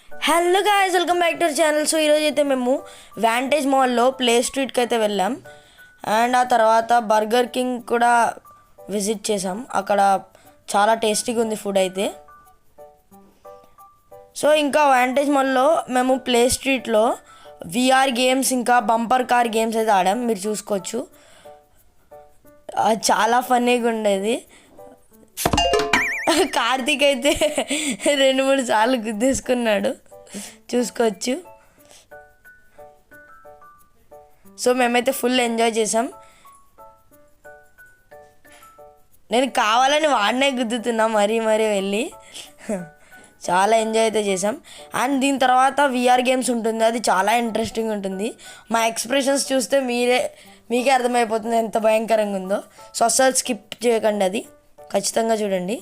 Hello guys, welcome back to our channel. So ఈరోజు అయితే మేము వ్యాంటేజ్ మాల్లో ప్లే స్ట్రీట్కి అయితే వెళ్ళాం. అండ్ ఆ తర్వాత బర్గర్ కింగ్ కూడా విజిట్ చేసాం. అక్కడ చాలా టేస్టీగా ఉంది ఫుడ్ అయితే. సో ఇంకా వ్యాంటేజ్ మాల్లో మేము ప్లే స్ట్రీట్లో విఆర్ గేమ్స్ ఇంకా బంపర్ కార్ గేమ్స్ అయితే ఆడాం. మీరు చూసుకోవచ్చు, చాలా ఫన్నీగా ఉండేది. కార్తీక్ అయితే 2-3 సార్లు గుద్దేసుకున్నాడు, చూసుకోవచ్చు. సో మేమైతే ఫుల్ ఎంజాయ్ చేసాం. నేను కావాలని వాడినే గుద్దుతున్నా మరీ వెళ్ళి. చాలా ఎంజాయ్ అయితే చేసాం. అండ్ దీని తర్వాత విఆర్ గేమ్స్ ఉంటుంది, అది చాలా ఇంట్రెస్టింగ్ ఉంటుంది. మా ఎక్స్ప్రెషన్స్ చూస్తే మీకే అర్థమైపోతుంది ఎంత భయంకరంగా ఉందో. సో అస్సలు స్కిప్ చేయకండి, అది ఖచ్చితంగా చూడండి.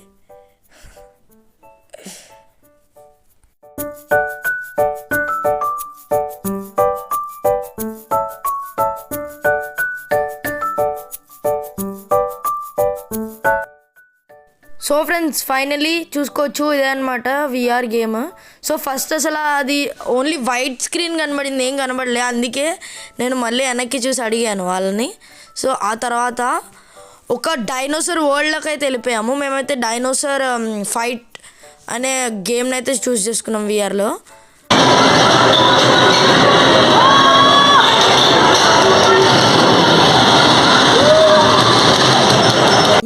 సో ఫ్రెండ్స్, ఫైనలీ చూసుకోవచ్చు, ఇదే అనమాట విఆర్ గేమ్. సో ఫస్ట్ అసలు అది ఓన్లీ వైట్ స్క్రీన్ కనబడింది, ఏం కనబడలే. అందుకే నేను మళ్ళీ వెనక్కి చూసి అడిగాను వాళ్ళని. సో ఆ తర్వాత ఒక డైనోసార్ వరల్డ్లోకి అయితే వెళ్ళిపోయాము. మేమైతే డైనోసార్ ఫైట్ అనే గేమ్ని అయితే చూస్ చేసుకున్నాం విఆర్లో.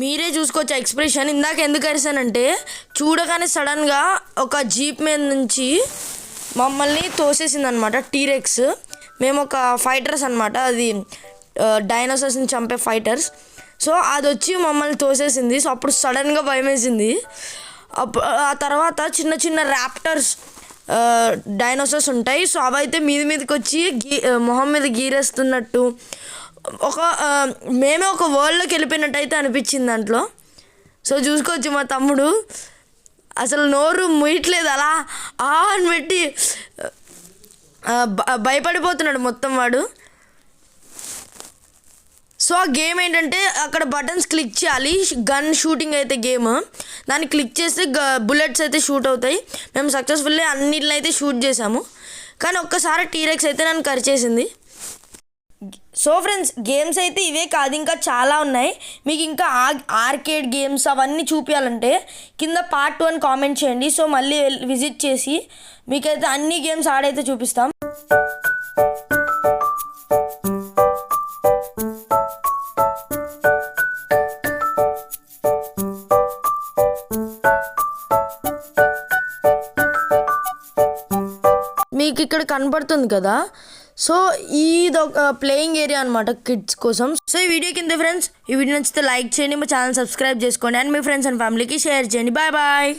మీరే చూసుకోవచ్చు ఎక్స్ప్రెషన్. ఇందాక ఎందుకు అరిసానంటే, చూడగానే సడన్గా ఒక జీప్ మీద నుంచి మమ్మల్ని తోసేసింది అనమాట టీరెక్స్. మేము ఒక ఫైటర్స్ అనమాట, అది డైనోసార్స్ని చంపే ఫైటర్స్. సో అది వచ్చి మమ్మల్ని తోసేసింది. సో అప్పుడు సడన్గా భయం వేసింది. ఆ తర్వాత చిన్న ర్యాప్టర్స్ డైనోసార్స్ ఉంటాయి. సో అవైతే మీదకి వచ్చి మొహం మీద గీరేస్తున్నట్టు మేమే ఒక వరల్డ్లోకి వెళ్ళిపోయినట్టు అయితే అనిపించింది దాంట్లో. సో చూసుకోవచ్చు, మా తమ్ముడు అసలు నోరు ముయట్లేదు, అలా అని పెట్టి భయపడిపోతున్నాడు మొత్తం వాడు. సో ఆ గేమ్ ఏంటంటే, అక్కడ బటన్స్ క్లిక్ చేయాలి. గన్ షూటింగ్ అయితే గేమ్. దాన్ని క్లిక్ చేస్తే బుల్లెట్స్ అయితే షూట్ అవుతాయి. మేము సక్సెస్ఫుల్లీ అన్నిటిని అయితే షూట్ చేసాము. కానీ ఒక్కసారి టీరెక్స్ అయితే నన్ను కరిచేసింది. సో ఫ్రెండ్స్, గేమ్స్ అయితే ఇవే కాదు, ఇంకా చాలా ఉన్నాయి. మీకు ఇంకా ఆర్కేడ్ గేమ్స్ అవన్నీ చూపించాలంటే కింద పార్ట్ 1 కామెంట్ చేయండి. సో మళ్ళీ విజిట్ చేసి మీకైతే అన్ని గేమ్స్ ఆడైతే చూపిస్తాం. మీకు ఇక్కడ కనబడుతుంది కదా, సో ఇది ఒక ప్లేయింగ్ ఏరియా అనమాట కిడ్స్ కోసం. సో ఈ వీడియో కింద ఫ్రెండ్స్, ఈ వీడియో నచ్చితే లైక్ చేయండి, మా ఛానల్ సబ్స్క్రైబ్ చేసుకోండి, అండ్ మీ ఫ్రెండ్స్ అండ్ ఫ్యామిలీకి షేర్ చేయండి. బాయ్.